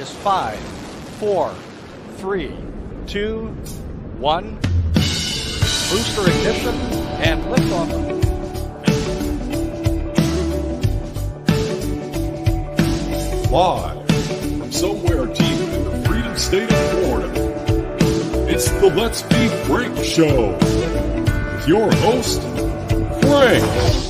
is 5, 4, 3, 2, 1. Booster ignition and liftoff. Live from somewhere deep in the Freedom State of Florida, it's the Let's Be Frank Show with your host, Frank.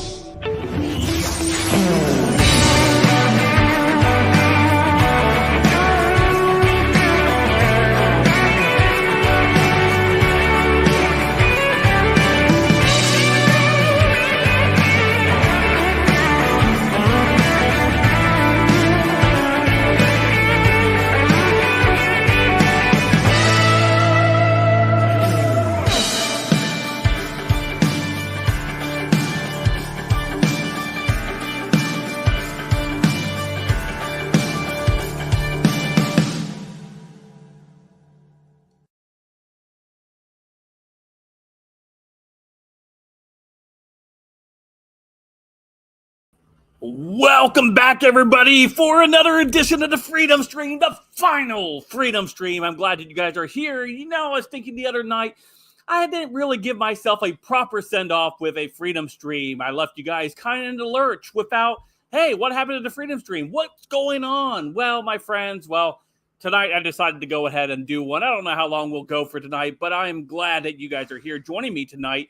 Welcome back, everybody, for another edition of the Freedom Stream, the final Freedom Stream. I'm glad that you guys are here. You know, I was thinking the other night, I didn't really give myself a proper send-off with a Freedom Stream. I left you guys kind of in the lurch without, hey, what happened to the Freedom Stream? What's going on? Well, my friends, tonight I decided to go ahead and do one. I don't know how long we'll go for tonight, but I'm glad that you guys are here joining me tonight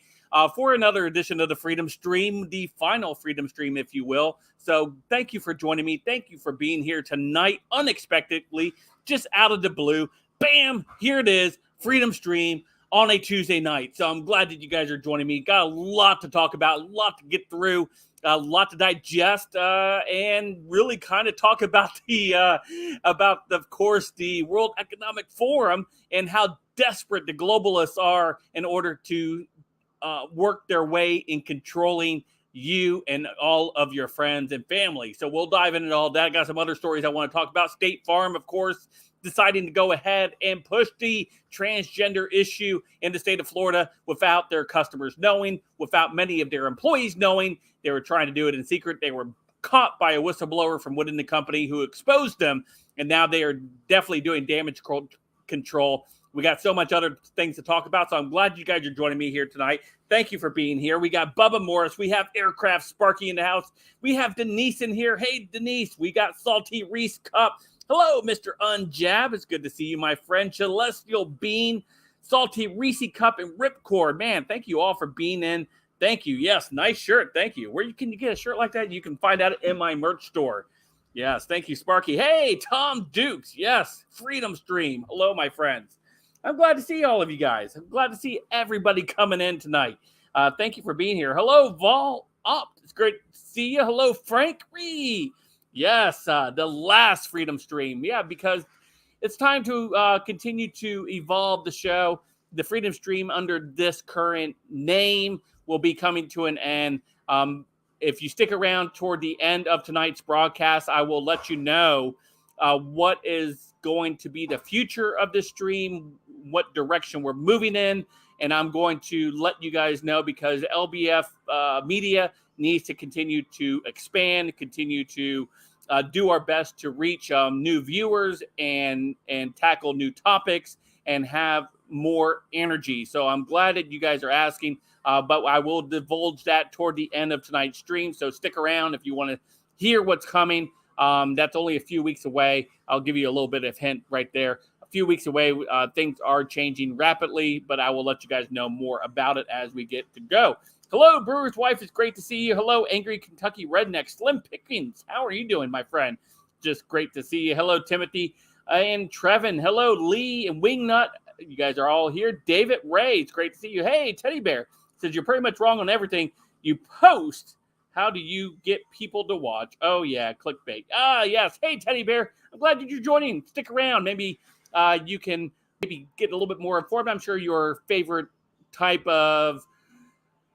for another edition of the Freedom Stream, the final Freedom Stream, if you will. So thank you for joining me. Thank you for being here tonight, unexpectedly, just out of the blue. Bam, here it is, Freedom Stream on a Tuesday night. So I'm glad that you guys are joining me. Got a lot to talk about, a lot to get through, a lot to digest, and really kind of talk about of course, the World Economic Forum and how desperate the globalists are in order to work their way in controlling you and all of your friends and family. So we'll dive into all that. I got some other stories I want to talk about. State Farm, of course, deciding to go ahead and push the transgender issue in the state of Florida without their customers knowing, without many of their employees knowing. They were trying to do it in secret. They were caught by a whistleblower from within the company who exposed them, and now they are definitely doing damage control. We got so much other things to talk about, so I'm glad you guys are joining me here tonight. Thank you for being here. We got Bubba Morris. We have Aircraft Sparky in the house. We have Denise in here. Hey, Denise. We got Salty Reese Cup. Hello, Mr. Unjab. It's good to see you, my friend. Celestial Bean, Salty Reese Cup, and Ripcord. Man, thank you all for being in. Thank you. Yes, nice shirt. Thank you. Where can you get a shirt like that? You can find out in my merch store. Yes, thank you, Sparky. Hey, Tom Dukes. Yes, Freedom Stream. Hello, my friends. I'm glad to see all of you guys. I'm glad to see everybody coming in tonight. Thank you for being here. Hello, Vol Up. It's great to see you. Hello, Frank Ree. Yes, the last Freedom Stream. Yeah, because it's time to continue to evolve the show. The Freedom Stream under this current name will be coming to an end. If you stick around toward the end of tonight's broadcast, I will let you know what is going to be the future of this stream, what direction we're moving in, and I'm going to let you guys know because LBF Media needs to continue to expand, continue to do our best to reach new viewers and tackle new topics and have more energy. So I'm glad that you guys are asking, but I will divulge that toward the end of tonight's stream. So stick around if you want to hear what's coming. That's only a few weeks away. I'll give you a little bit of hint right there. A few weeks away, things are changing rapidly, but I will let you guys know more about it as we get to go. Hello, Brewer's Wife. It's great to see you. Hello, Angry Kentucky Redneck. Slim Pickings. How are you doing, my friend? Just great to see you. Hello, Timothy and Trevin. Hello, Lee and Wingnut. You guys are all here. David Ray. It's great to see you. Hey, Teddy Bear. Says you're pretty much wrong on everything you post. How do you get people to watch? Oh, yeah, clickbait. Yes. Hey, Teddy Bear. I'm glad that you're joining. Stick around. Maybe you can maybe get a little bit more informed. I'm sure your favorite type of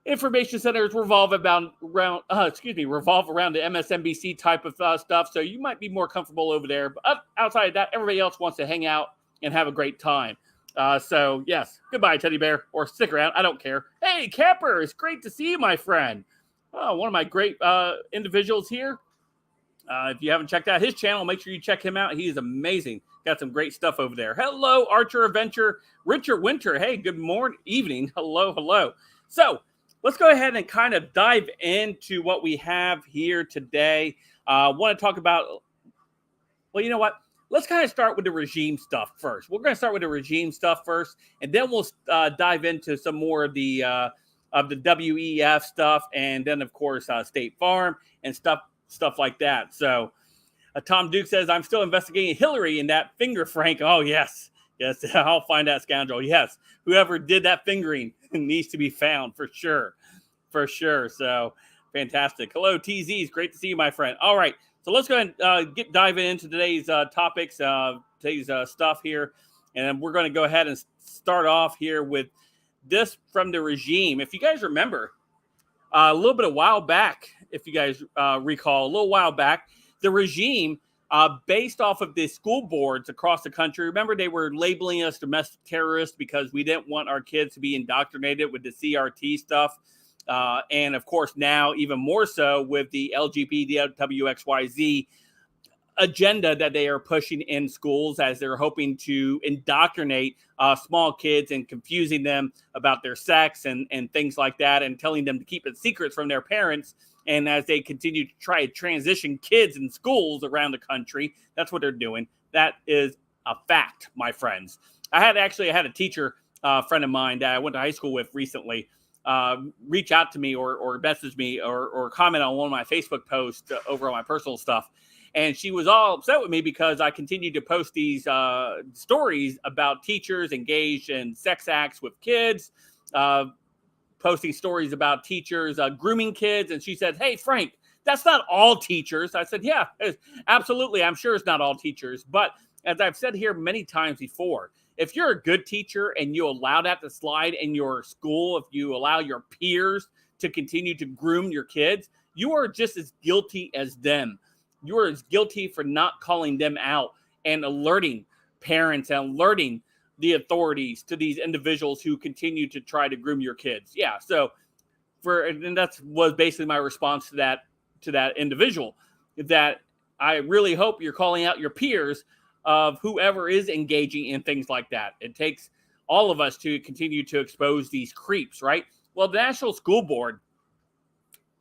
information centers revolve around the MSNBC type of stuff. So you might be more comfortable over there. But outside of that, everybody else wants to hang out and have a great time. So, yes, goodbye, Teddy Bear, or stick around. I don't care. Hey, Capper, it's great to see you, my friend. One of my great individuals here. If you haven't checked out his channel, make sure you check him out. He is amazing. Got some great stuff over there. Hello, Archer Adventure, Richard Winter. Hey, good morning, evening. Hello. So let's go ahead and kind of dive into what we have here today. I want to talk about, well, you know what? Let's kind of start with the regime stuff first. We're going to start with the regime stuff first, and then we'll dive into some more of the WEF stuff, and then, of course, State Farm and stuff like that. So Tom Duke says, I'm still investigating Hillary and that finger, Frank. Oh, yes, I'll find that scoundrel. Yes, whoever did that fingering needs to be found for sure. So fantastic. Hello, TZs. Great to see you, my friend. All right. So let's go ahead and dive into today's topics, today's stuff here. And we're going to go ahead and start off here with this from the regime. If you guys remember, a little bit a while back, if you guys recall, a little while back, the regime, based off of the school boards across the country, remember they were labeling us domestic terrorists because we didn't want our kids to be indoctrinated with the CRT stuff. And of course, now even more so with the LGBTQXYZ agenda that they are pushing in schools, as they're hoping to indoctrinate small kids and confusing them about their sex and things like that, and telling them to keep it secrets from their parents. And as they continue to try to transition kids in schools around the country, that's what they're doing. That is a fact, my friends. I had a teacher, friend of mine that I went to high school with recently, reach out to me or message me or comment on one of my Facebook posts over on my personal stuff. And she was all upset with me because I continued to post these stories about teachers engaged in sex acts with kids, posting stories about teachers grooming kids. And she said, hey, Frank, that's not all teachers. I said, yeah, absolutely. I'm sure it's not all teachers. But as I've said here many times before, if you're a good teacher and you allow that to slide in your school, if you allow your peers to continue to groom your kids, you are just as guilty as them. You are as guilty for not calling them out and alerting parents and alerting the authorities to these individuals who continue to try to groom your kids. Yeah, so that was basically my response to that individual, that I really hope you're calling out your peers of whoever is engaging in things like that. It takes all of us to continue to expose these creeps, right? Well, the National School Board,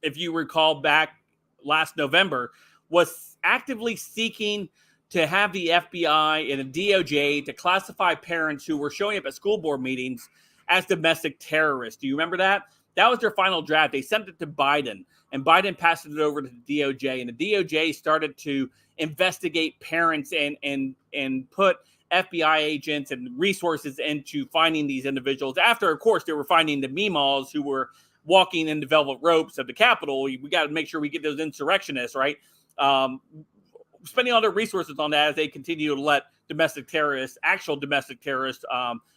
if you recall back last November, was actively seeking to have the FBI and the DOJ to classify parents who were showing up at school board meetings as domestic terrorists. Do you remember that? That was their final draft. They sent it to Biden, and Biden passed it over to the DOJ, and the DOJ started to investigate parents and put FBI agents and resources into finding these individuals. After, of course, they were finding the meemaws who were walking in the velvet ropes of the Capitol. We got to make sure we get those insurrectionists, right? Spending all their resources on that as they continue to let actual domestic terrorists,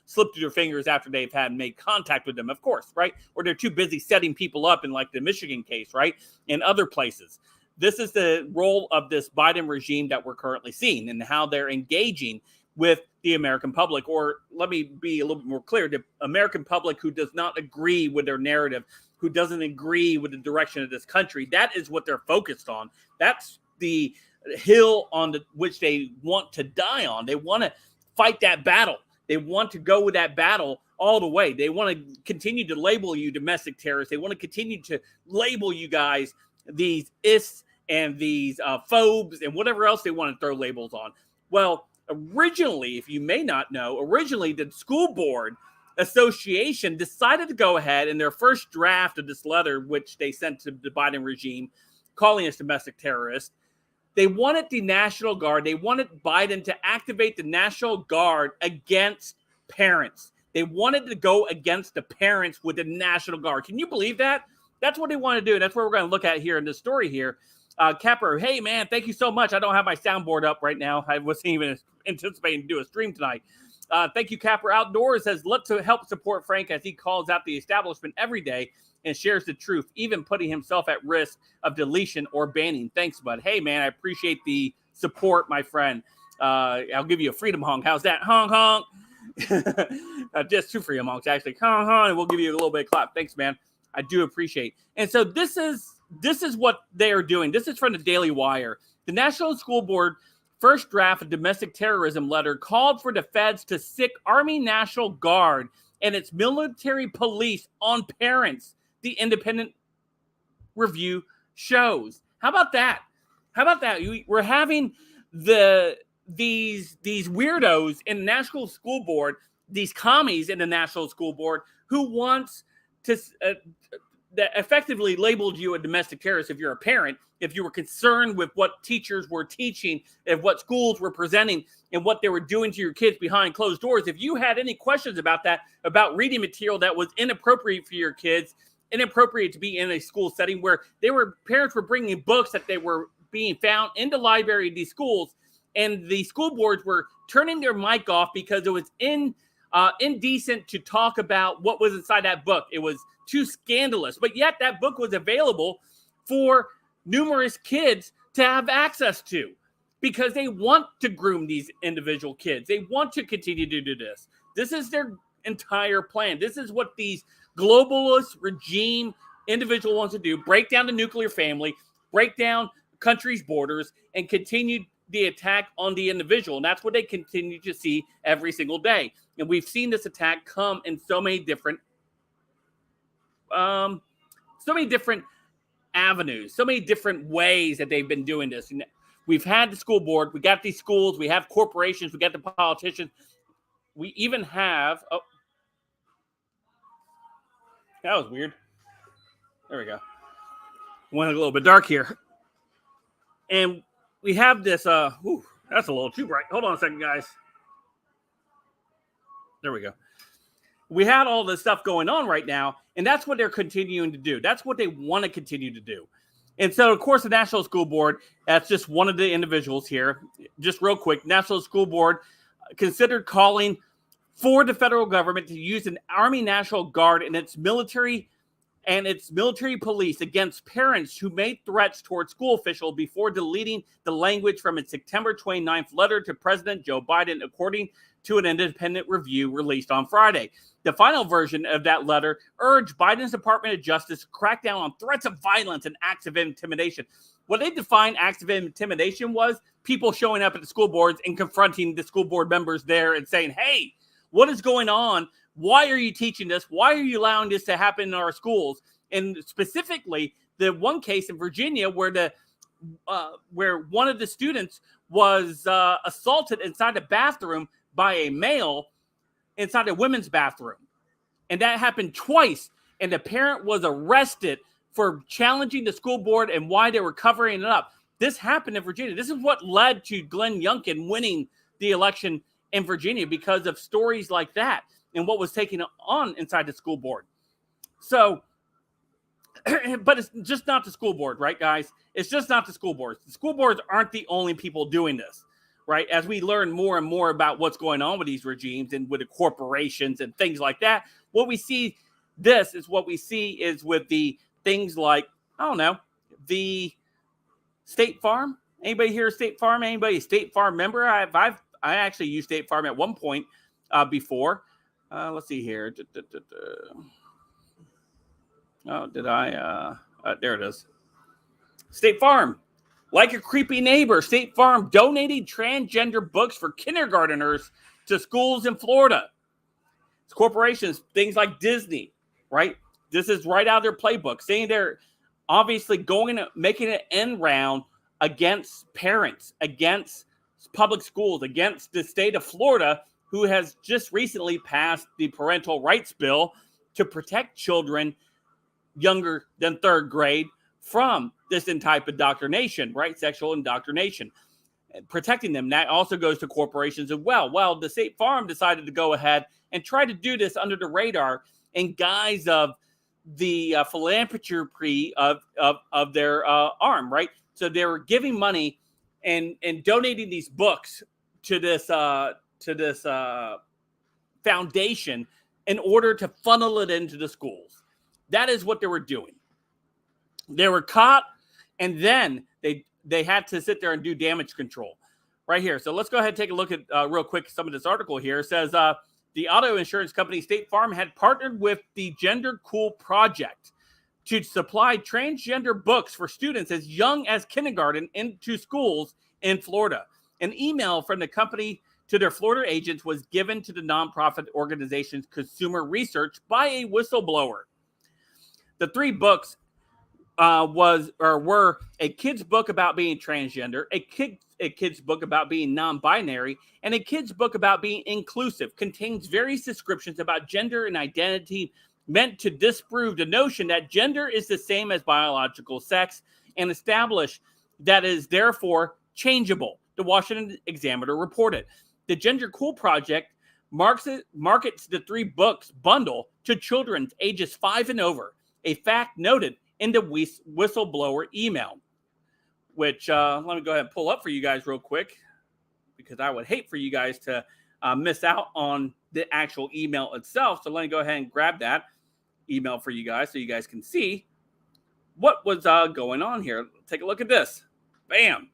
slip through their fingers after they've made contact with them, of course, right? Or they're too busy setting people up in like the Michigan case, right? And other places. This is the role of this Biden regime that we're currently seeing and how they're engaging with the American public. Or let me be a little bit more clear, the American public who does not agree with their narrative, who doesn't agree with the direction of this country. That is what they're focused on. That's the hill on which they want to die on. They want to fight that battle. They want to go with that battle all the way. They want to continue to label you domestic terrorists. They want to continue to label you guys these ists and these phobes and whatever else they want to throw labels on. Well, originally, if you may not know, the school board association decided to go ahead in their first draft of this letter, which they sent to the Biden regime, calling us domestic terrorists. They wanted the National Guard. They wanted Biden to activate the National Guard against parents. They wanted to go against the parents with the National Guard. Can you believe that? That's what they want to do. And that's what we're going to look at here in this story here. Capper, hey, man, thank you so much. I don't have my soundboard up right now. I wasn't even anticipating to do a stream tonight. Thank you, Capper Outdoors says, let's help support Frank as he calls out the establishment every day and shares the truth, even putting himself at risk of deletion or banning. Thanks, bud. Hey, man, I appreciate the support, my friend. I'll give you a freedom honk. How's that? Honk, honk. Just 2 freedom honks, actually. Honk, honk, and we'll give you a little bit of clap. Thanks, man. I do appreciate. And so this is what they are doing. This is from the Daily Wire. The National School Board first draft of domestic terrorism letter called for the feds to sic Army National Guard and its military police on parents, the independent review shows. How about that? We're having these weirdos in the National School Board, these commies in the National School Board, who wants to that effectively labeled you a domestic terrorist if you're a parent, if you were concerned with what teachers were teaching, and what schools were presenting, and what they were doing to your kids behind closed doors. If you had any questions about that, about reading material that was inappropriate for your kids, inappropriate to be in a school setting where parents were bringing books that they were being found in the library of these schools, and the school boards were turning their mic off because it was indecent to talk about what was inside that book. It was too scandalous, but yet that book was available for numerous kids to have access to because they want to groom these individual kids. They want to continue to do this. This is their entire plan. This is what these globalist regime individual wants to do: break down the nuclear family, break down countries' borders, and continue the attack on the individual. And that's what they continue to see every single day. And we've seen this attack come in so many different avenues, so many different ways that they've been doing this. And we've had the school board, we got these schools, we have corporations, we got the politicians. We even have, that was weird. There we go. Went a little bit dark here. And we have this, that's a little too bright. Hold on a second, guys. There we go. We had all this stuff going on right now, and that's what they're continuing to do. That's what they want to continue to do. And so, of course, the National School Board, that's just one of the individuals here. Just real quick, National School Board considered calling for the federal government to use an Army National Guard and its military police against parents who made threats toward school officials before deleting the language from its September 29th letter to President Joe Biden, according to an independent review released on Friday. The final version of that letter urged Biden's Department of Justice to crack down on threats of violence and acts of intimidation. What they defined acts of intimidation was people showing up at the school boards and confronting the school board members there and saying, hey, what is going on? Why are you teaching this? Why are you allowing this to happen in our schools? And specifically, the one case in Virginia where one of the students was assaulted inside the bathroom by a male inside a women's bathroom. And that happened twice. And the parent was arrested for challenging the school board and why they were covering it up. This happened in Virginia. This is what led to Glenn Youngkin winning the election in Virginia, because of stories like that and what was taken on inside the school board. So, but it's just not the school board, right, guys? It's just not the school boards. The school boards aren't the only people doing this, right? As we learn more and more about what's going on with these regimes and with the corporations and things like that, what we see is with the things like, I don't know, the State Farm. Anybody here State Farm? Anybody a State Farm member? I actually used State Farm at one point before. Let's see here. Oh, did I? There it is. State Farm. Like a creepy neighbor, State Farm donating transgender books for kindergarteners to schools in Florida. It's corporations, things like Disney, right? This is right out of their playbook, saying they're obviously making an end round against parents, against public schools, against the state of Florida, who has just recently passed the parental rights bill to protect children younger than third grade from this type of indoctrination, right? Sexual indoctrination, protecting them. That also goes to corporations as well. Well, the State Farm decided to go ahead and try to do this under the radar in guise of the philanthropy of their arm, right? So they were giving money and donating these books to this foundation in order to funnel it into the schools. That is what they were doing. They were caught, and then they had to sit there and do damage control right here. So let's go ahead and take a look at real quick some of this article here. It says the auto insurance company State Farm had partnered with the Gender Cool Project to supply transgender books for students as young as kindergarten into schools in Florida. An email from the company to their Florida agents was given to the nonprofit organization's consumer research by a whistleblower. The 3 books were a kid's book about being transgender, a kid's book about being non-binary, and a kid's book about being inclusive. Contains various descriptions about gender and identity meant to disprove the notion that gender is the same as biological sex and establish that it is therefore changeable, the Washington Examiner reported. The Gender Cool Project markets the 3 books bundle to children ages 5 and over, a fact noted in the whistleblower email, which let me go ahead and pull up for you guys real quick, because I would hate for you guys to miss out on the actual email itself. So let me go ahead and grab that email for you guys so you guys can see what was going on here. Take a look at this. Bam.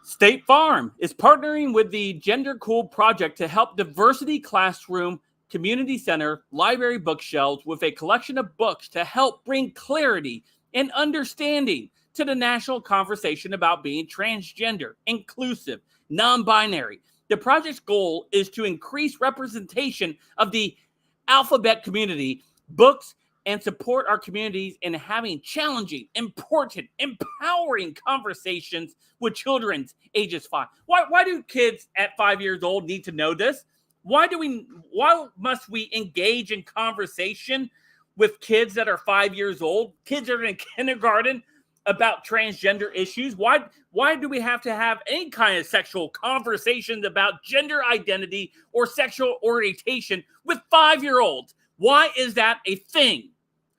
State Farm is partnering with the Gender Cool Project to help Diversity Classroom, Community Center, Library bookshelves with a collection of books to help bring clarity and understanding to the national conversation about being transgender, inclusive, non-binary. The project's goal is to increase representation of the alphabet community, books, and support our communities in having challenging, important, empowering conversations with children ages 5. Why do kids at 5 years old need to know this? Why must we engage in conversation with kids that are 5 years old, kids that are in kindergarten, about transgender issues? Why do we have to have any kind of sexual conversations about gender identity or sexual orientation with 5-year-olds? Why is that a thing?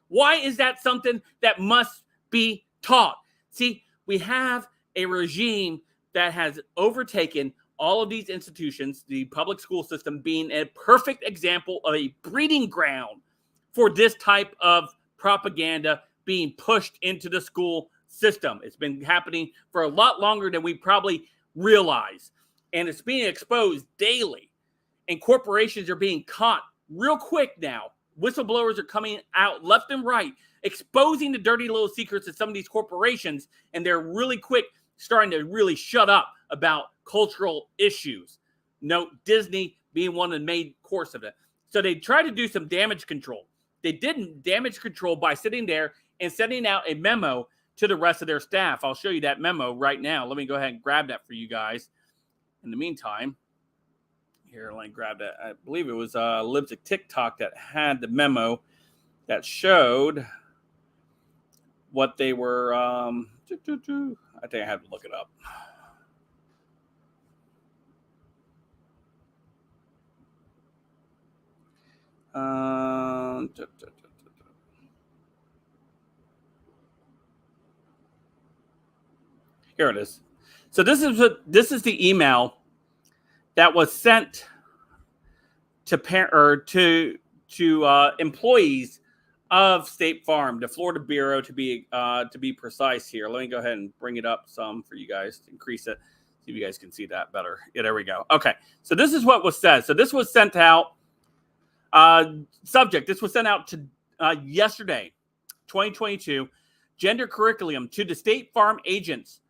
Why is that something that must be taught? See, we have a regime that has overtaken all of these institutions, the public school system being a perfect example of a breeding ground for this type of propaganda being pushed into the school system. It's been happening for a lot longer than we probably realize. And it's being exposed daily. And corporations are being caught real quick now. Whistleblowers are coming out left and right, exposing the dirty little secrets of some of these corporations. And they're really quick starting to really shut up about cultural issues. Note Disney being one of the main course of it. So they tried to do some damage control. They didn't damage control by sitting there and sending out a memo to the rest of their staff. I'll show you that memo right now. Let me go ahead and grab that for you guys. In the meantime, here, let me grab that. I believe it was Lipstick TikTok that had the memo that showed what they were. I think I have to look it up. Here it is. So this is the email that was sent to employees of State Farm, the Florida Bureau, to be precise. Here, let me go ahead and bring it up some for you guys to increase it. See if you guys can see that better. Yeah, there we go. Okay, so this is what was said. So this was sent out. Subject: this was sent out to yesterday, 2022. Gender curriculum to the State Farm agents,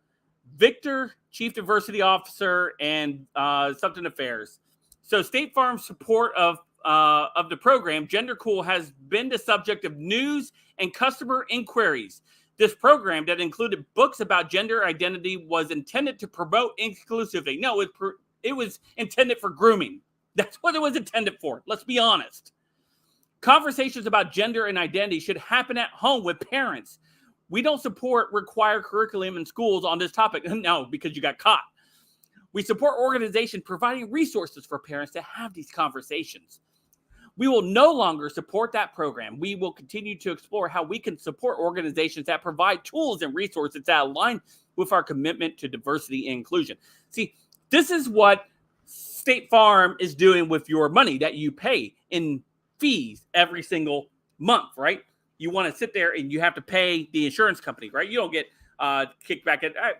Victor, Chief Diversity Officer, and Substantive Affairs. So State Farm's support of the program, Gender Cool, has been the subject of news and customer inquiries. This program that included books about gender identity was intended to promote inclusivity. No, it was intended for grooming. That's what it was intended for. Let's be honest. Conversations about gender and identity should happen at home with parents. We don't support required curriculum in schools on this topic. No, because you got caught. We support organizations providing resources for parents to have these conversations. We will no longer support that program. We will continue to explore how we can support organizations that provide tools and resources that align with our commitment to diversity and inclusion. See, this is what State Farm is doing with your money that you pay in fees every single month, right? You want to sit there and you have to pay the insurance company, right? You don't get kicked back. I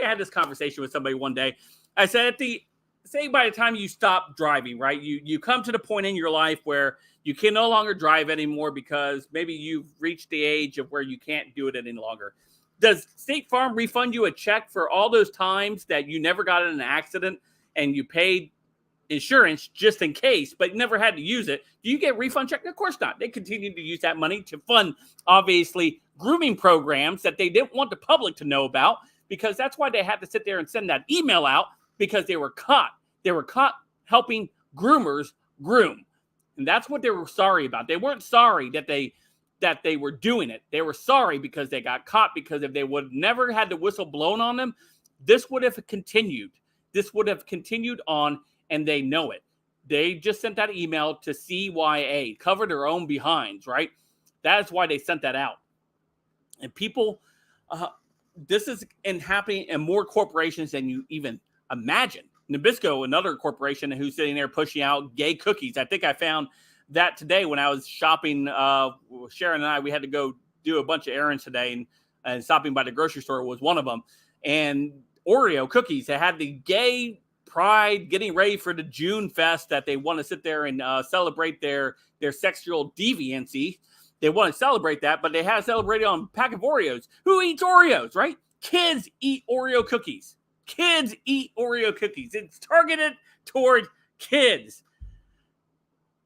had this conversation with somebody one day. I said, at the say by the time you stop driving, right, you come to the point in your life where you can no longer drive anymore because maybe you've reached the age of where you can't do it any longer. Does State Farm refund you a check for all those times that you never got in an accident and you paid insurance just in case, but never had to use it? Do you get refund check? Of course not. They continue to use that money to fund, obviously, grooming programs that they didn't want the public to know about, because that's why they had to sit there and send that email out, because they were caught. They were caught helping groomers groom. And that's what they were sorry about. They weren't sorry that they were doing it. They were sorry because they got caught, because if they would have never had the whistle blown on them, this would have continued. This would have continued on, and they know it. They just sent that email to CYA, cover their own behinds, right? That's why they sent that out. And people, this is happening in more corporations than you even imagine. Nabisco, another corporation who's sitting there pushing out gay cookies. I think I found that today when I was shopping. Sharon and I, we had to go do a bunch of errands today, and stopping by the grocery store was one of them. And Oreo cookies, they had the gay pride getting ready for the June fest that they want to sit there and celebrate their sexual deviancy. They want to celebrate that, but they had to celebrate it on a pack of Oreos. Who eats Oreos, right? Kids eat Oreo cookies. Kids eat Oreo cookies. It's targeted toward kids.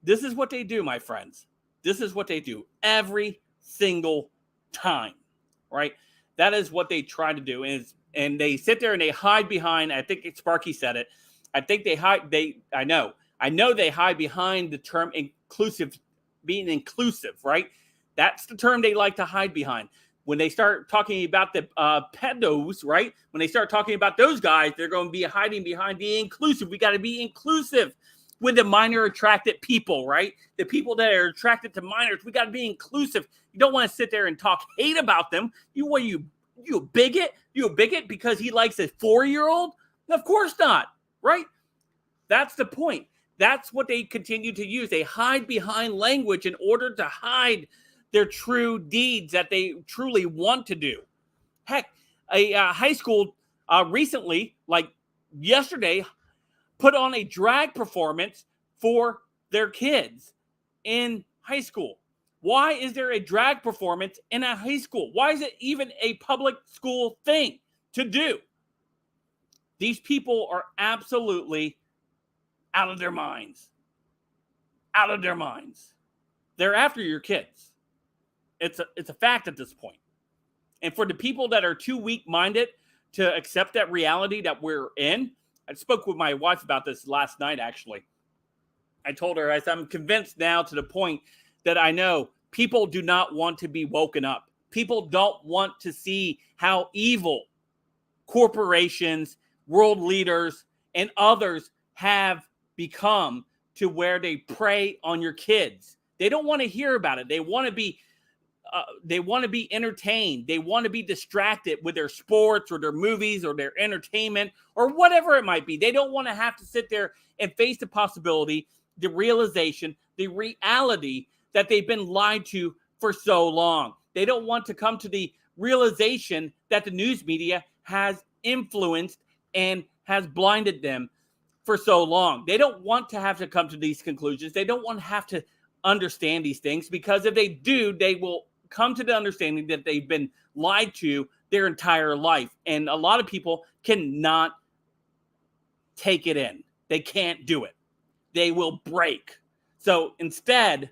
This is what they do, my friends. This is what they do every single time, right? That is what they try to do. And they sit there and they hide behind, I think Sparky said it. I think I know they hide behind the term inclusive, being inclusive, right? That's the term they like to hide behind. When they start talking about the pedos, right? When they start talking about those guys, they're going to be hiding behind the inclusive. We got to be inclusive with the minor attracted people, right? The people that are attracted to minors, we got to be inclusive. You don't want to sit there and talk hate about them. You a bigot? You a bigot because he likes a 4-year-old? Of course not, right? That's the point. That's what they continue to use. They hide behind language in order to hide their true deeds that they truly want to do. Heck, a high school recently, like yesterday, put on a drag performance for their kids in high school. Why is there a drag performance in a high school? Why is it even a public school thing to do? These people are absolutely out of their minds. Out of their minds. They're after your kids. It's a fact at this point. And for the people that are too weak-minded to accept that reality that we're in, I spoke with my wife about this last night, actually. I told her, I'm convinced now to the point that I know people do not want to be woken up. People don't want to see how evil corporations, world leaders, and others have become to where they prey on your kids. They don't want to hear about it. They want to be entertained. They want to be distracted with their sports or their movies or their entertainment or whatever it might be. They don't want to have to sit there and face the possibility, the realization, the reality that they've been lied to for so long. They don't want to come to the realization that the news media has influenced and has blinded them for so long. They don't want to have to come to these conclusions. They don't want to have to understand these things, because if they do, they will come to the understanding that they've been lied to their entire life. And a lot of people cannot take it in. They can't do it. They will break. So instead,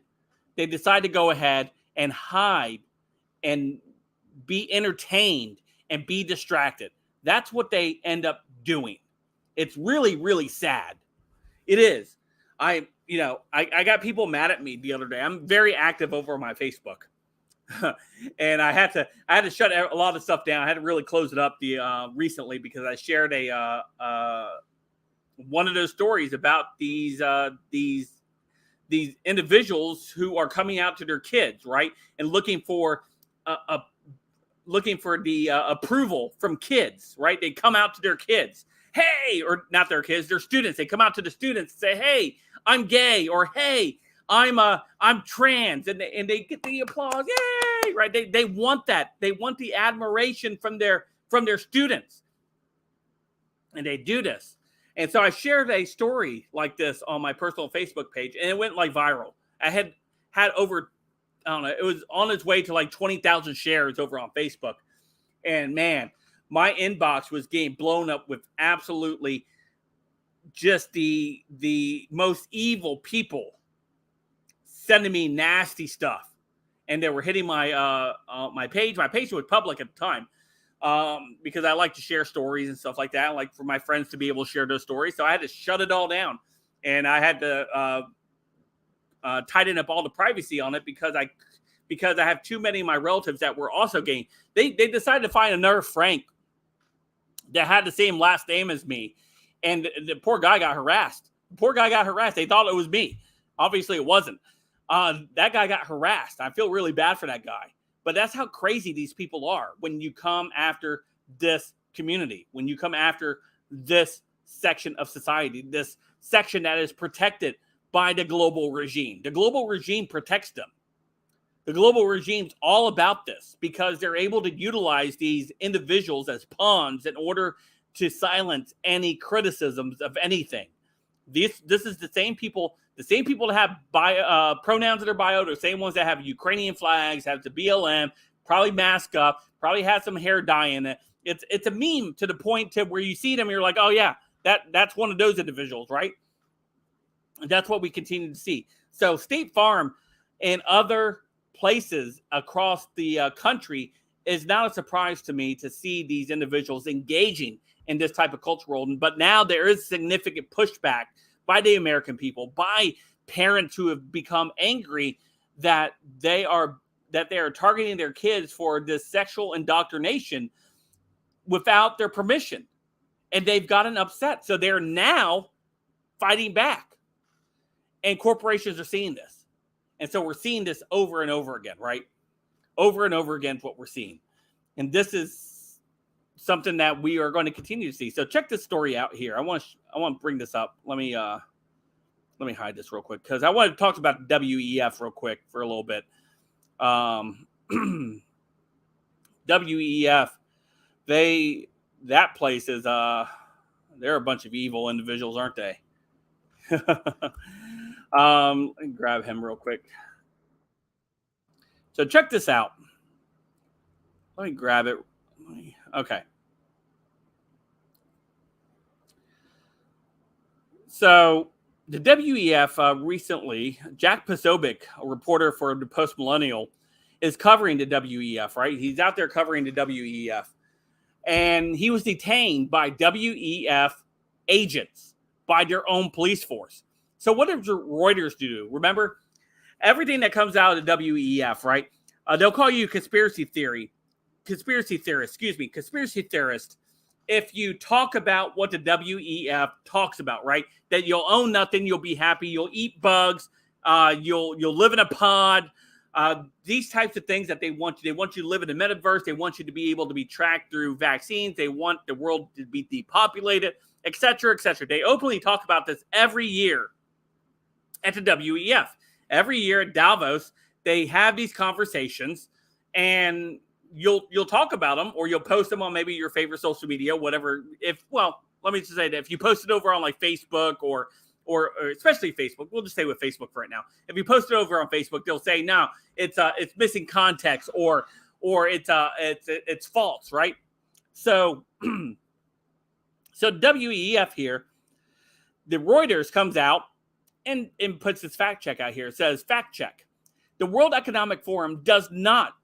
they decide to go ahead and hide and be entertained and be distracted. That's what they end up doing. It's really, really sad. It is. I got people mad at me the other day. I'm very active over on my Facebook. And I had to shut a lot of stuff down. I had to really close it up recently because I shared one of those stories about these individuals who are coming out to their kids, right, and looking for the approval from kids, right? They come out to their kids, hey, or not their kids, their students. They come out to the students and say, hey, I'm gay, or hey, I'm trans, and they get the applause, yay, right? They want that. They want the admiration from their students, and they do this. And so I shared a story like this on my personal Facebook page, and it went like viral. I had over, I don't know, it was on its way to like 20,000 shares over on Facebook. And man, my inbox was getting blown up with absolutely just the most evil people sending me nasty stuff. And they were hitting my my page. My page was public at the time. Because I like to share stories and stuff like that. I like for my friends to be able to share those stories. So I had to shut it all down, and I had to tighten up all the privacy on it because I have too many of my relatives that were also gay. They decided to find another Frank that had the same last name as me, and the poor guy got harassed. They thought it was me. Obviously, it wasn't. That guy got harassed. I feel really bad for that guy. But that's how crazy these people are when you come after this community, when you come after this section of society, this section that is protected by the global regime. The global regime protects them. The global regime's all about this because they're able to utilize these individuals as pawns in order to silence any criticisms of anything. This is the same people that have pronouns in their bio, the same ones that have Ukrainian flags, have the BLM, probably mask up, probably have some hair dye in it. It's a meme to the point to where you see them, you're like, oh yeah, that's one of those individuals, right? And that's what we continue to see. So State Farm and other places across the country is not a surprise to me to see these individuals engaging in this type of cultural. But now there is significant pushback by the American people, by parents who have become angry that they are targeting their kids for this sexual indoctrination without their permission. And they've gotten upset. So they're now fighting back. And corporations are seeing this. And so we're seeing this over and over again, right? Over and over again is what we're seeing. And this is something that we are going to continue to see. So check this story out here. I want to bring this up. Let me hide this real quick because I want to talk about WEF real quick for a little bit. WEF, that place is they're a bunch of evil individuals, aren't they? Let me grab him real quick. So check this out. Let me grab it. Okay. So the WEF recently, Jack Posobiec, a reporter for the Post Millennial, is covering the WEF, right? He's out there covering the WEF. And he was detained by WEF agents, by their own police force. So what did Reuters do? Remember, everything that comes out of the WEF, right? They'll call you conspiracy theorist, if you talk about what the WEF talks about, right? That you'll own nothing, you'll be happy, you'll eat bugs, you'll live in a pod, these types of things that they want you. They want you to live in the metaverse. They want you to be able to be tracked through vaccines. They want the world to be depopulated, et cetera, et cetera. They openly talk about this every year at the WEF. Every year at Davos, they have these conversations, and you'll talk about them, or you'll post them on maybe your favorite social media, whatever. Let me just say that if you post it over on like Facebook or especially Facebook, we'll just stay with Facebook for right now. If you post it over on Facebook, they'll say, no, it's missing context or it's false, right? So WEF here, the Reuters comes out and puts this fact check out here. It says, fact check. The World Economic Forum does not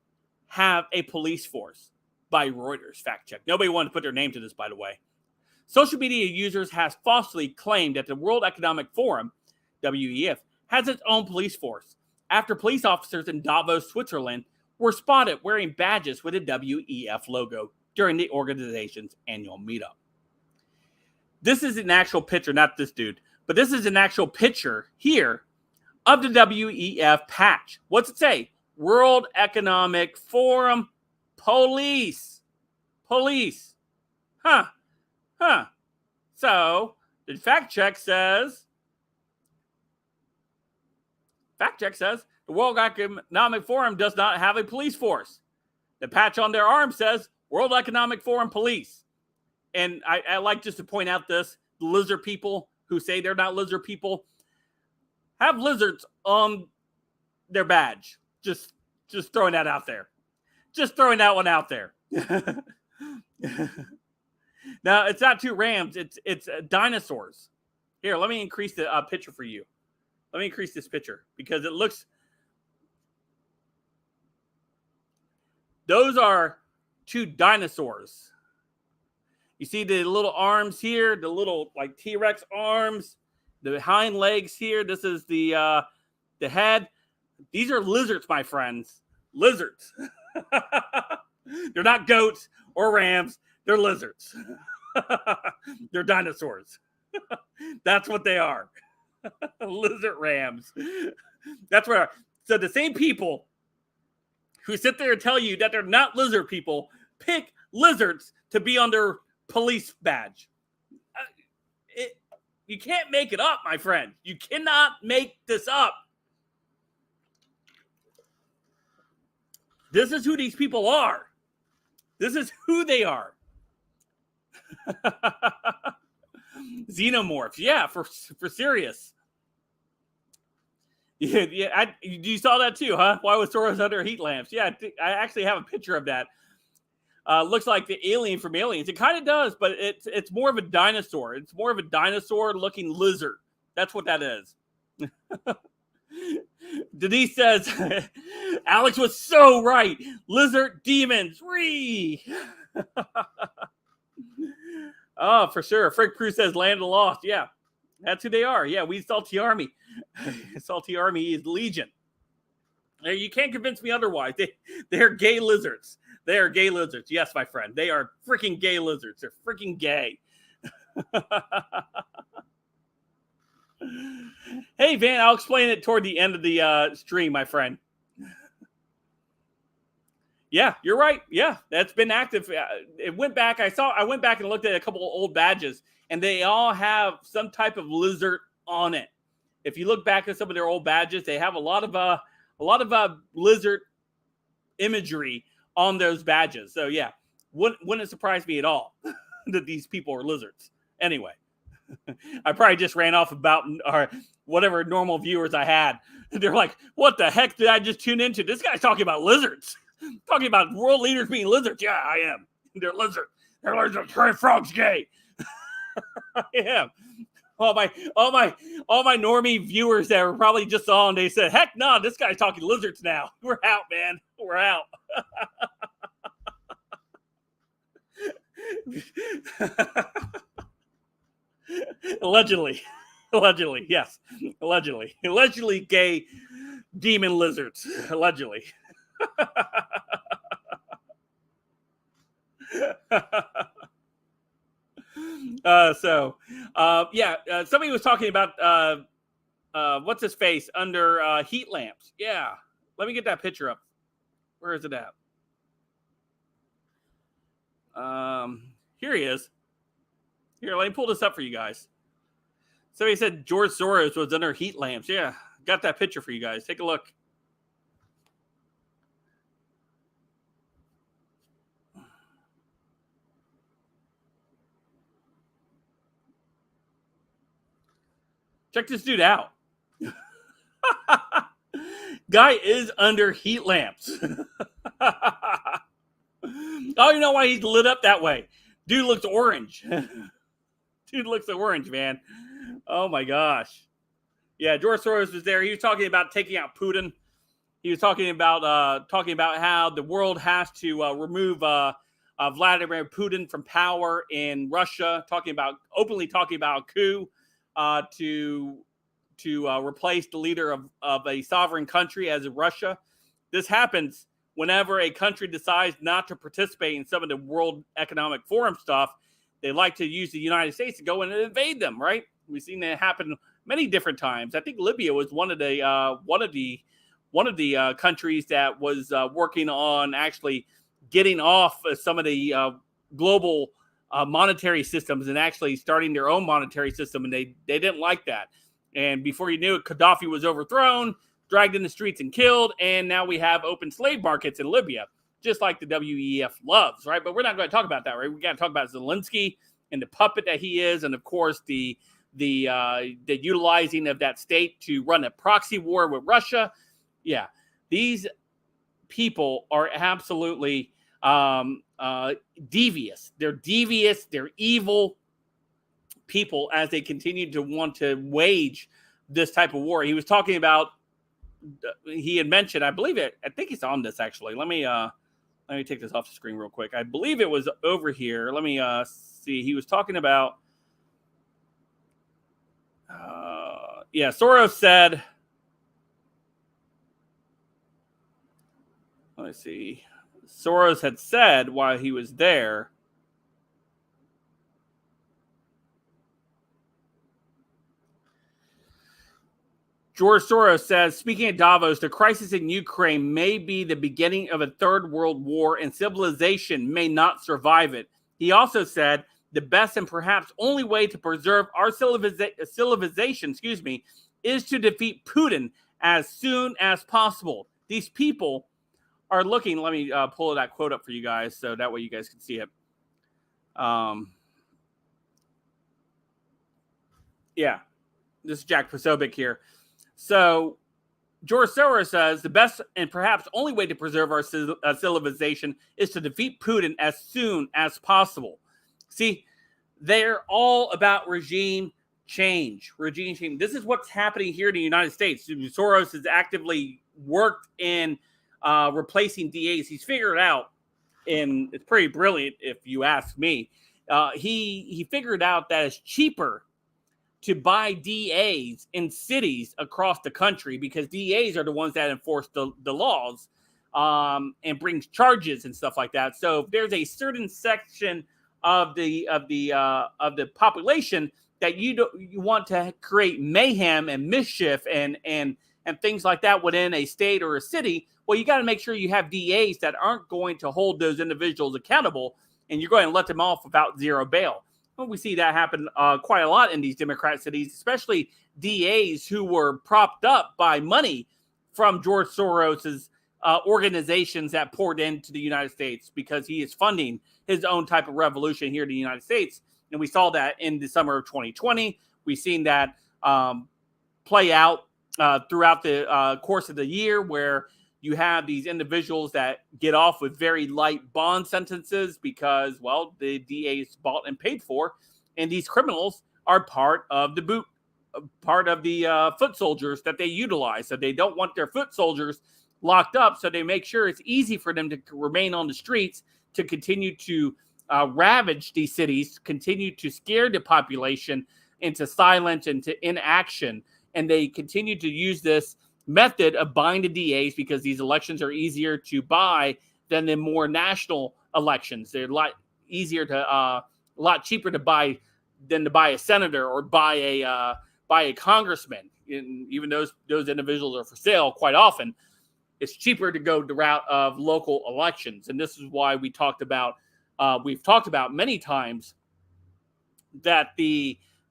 have a police force, by Reuters. Fact check. Nobody wanted to put their name to this, by the way. Social media users has falsely claimed that the World Economic Forum, WEF, has its own police force after police officers in Davos, Switzerland, were spotted wearing badges with a WEF logo during the organization's annual meetup. This is an actual picture, not this dude, but this is an actual picture here of the WEF patch. What's it say? World Economic Forum Police. Police. Huh. So, the fact check says the World Economic Forum does not have a police force. The patch on their arm says World Economic Forum Police. And I like just to point out this. lizard people who say they're not lizard people have lizards on their badge. Just throwing that out there. Just throwing that one out there. Now, it's not two rams. It's dinosaurs. Here, let me increase the picture for you. Let me increase this picture because it looks... Those are two dinosaurs. You see the little arms here, the little like T-Rex arms, the hind legs here. This is the head. These are lizards, my friends. Lizards. They're not goats or rams. They're lizards. They're dinosaurs. That's what they are. Lizard rams. That's where. So the same people who sit there and tell you that they're not lizard people pick lizards to be on their police badge. You can't make it up, my friend. You cannot make this up. This is who these people are. This is who they are. Xenomorphs. Yeah, for serious. Yeah. You saw that too, huh? Why was Soros under heat lamps? Yeah, I actually have a picture of that. Looks like the alien from Aliens. It kind of does, but it's more of a dinosaur. It's more of a dinosaur-looking lizard. That's what that is. Denise says, Alex was so right. Lizard demons. Ree. Oh, for sure. Frank Cruz says Land of the Lost. Yeah, that's who they are. Yeah, we Salty Army. Salty Army is Legion. You can't convince me otherwise. They're gay lizards. They are gay lizards. Yes, my friend. They are freaking gay lizards. They're freaking gay. Hey, Van, I'll explain it toward the end of the stream, my friend. Yeah, you're right. Yeah, that's been active. It went back. I went back and looked at a couple of old badges, and they all have some type of lizard on it. If you look back at some of their old badges, they have a lot of lizard imagery on those badges. So yeah, wouldn't surprise me at all that these people are lizards. Anyway, I probably just ran off about whatever normal viewers I had. They're like, "What the heck did I just tune into? This guy's talking about lizards." Talking about world leaders being lizards. Yeah, I am. They're lizards. They're lizards. Frog's gay. I am. All my normie viewers that were probably just on, they said, heck no, this guy's talking lizards now. We're out, man. We're out. Allegedly, yes. Allegedly gay demon lizards. Allegedly. Somebody was talking about what's his face under heat lamps. Yeah, let me get that picture up. Where is it at? Here he is. Here, let me pull this up for you guys. Somebody said George Soros was under heat lamps. Yeah, got that picture for you guys. Take a look. Check this dude out. Guy is under heat lamps. Oh, you know why he's lit up that way? Dude looks orange. Dude looks orange, man. Oh my gosh. Yeah, George Soros was there. He was talking about taking out Putin. He was talking about how the world has to remove Vladimir Putin from power in Russia. Openly talking about a coup. To replace the leader of a sovereign country as Russia. This happens whenever a country decides not to participate in some of the World Economic Forum stuff. They like to use the United States to go in and invade them, right? We've seen that happen many different times. I think Libya was one of the countries that was working on actually getting off some of the global monetary systems and actually starting their own monetary system, and they didn't like that. And before you knew it, Gaddafi was overthrown, dragged in the streets and killed, and now we have open slave markets in Libya, just like the WEF loves, right? But we're not going to talk about that, right? We got to talk about Zelensky and the puppet that he is, and of course the utilizing of that state to run a proxy war with Russia. Yeah, these people are absolutely devious. They're devious. They're evil people as they continue to want to wage this type of war. He was talking about. He had mentioned, I think he's on this actually. Let me take this off the screen real quick. I believe it was over here. Let me see. He was talking about. Soros said. Let me see. Soros had said while he was there. George Soros says, speaking at Davos, the crisis in Ukraine may be the beginning of a third world war and civilization may not survive it. He also said the best and perhaps only way to preserve our civilization, is to defeat Putin as soon as possible. These people are looking, let me pull that quote up for you guys so that way you guys can see it. This is Jack Posobiec here. So George Soros says the best and perhaps only way to preserve our civilization is to defeat Putin as soon as possible. See, they're all about regime change. This is what's happening here in the United States. Soros has actively worked in replacing DAs. He's figured out, and it's pretty brilliant if you ask me, he figured out that it's cheaper to buy DAs in cities across the country because DAs are the ones that enforce the laws and bring charges and stuff like that. So if there's a certain section of the population that you want to create mayhem and mischief and things like that within a state or a city, well, you got to make sure you have DAs that aren't going to hold those individuals accountable, and you're going to let them off without zero bail. Well, we see that happen quite a lot in these Democrat cities, especially DAs who were propped up by money from George Soros's organizations that poured into the United States because he is funding his own type of revolution here in the United States. And we saw that in the summer of 2020. We've seen that play out throughout the course of the year where you have these individuals that get off with very light bond sentences because, well, the DAs bought and paid for, and these criminals are part of the foot soldiers that they utilize. So they don't want their foot soldiers locked up, so they make sure it's easy for them to remain on the streets to continue to ravage these cities, continue to scare the population into silence and to inaction. And they continue to use this method of buying the DAs because these elections are easier to buy than the more national elections. They're a lot easier a lot cheaper to buy than to buy a senator or buy a congressman. And even those individuals are for sale quite often. It's cheaper to go the route of local elections. And this is why we've talked about many times that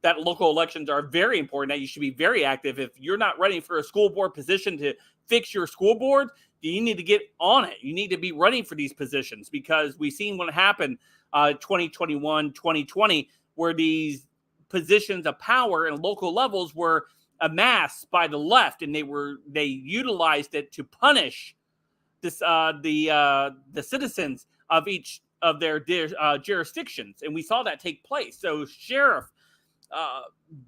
that local elections are very important, that you should be very active. If you're not running for a school board position to fix your school board, you need to get on it. You need to be running for these positions because we've seen what happened 2021, 2020, where these positions of power and local levels were amassed by the left, and they utilized it to punish the citizens of each of their jurisdictions. And we saw that take place. So sheriff,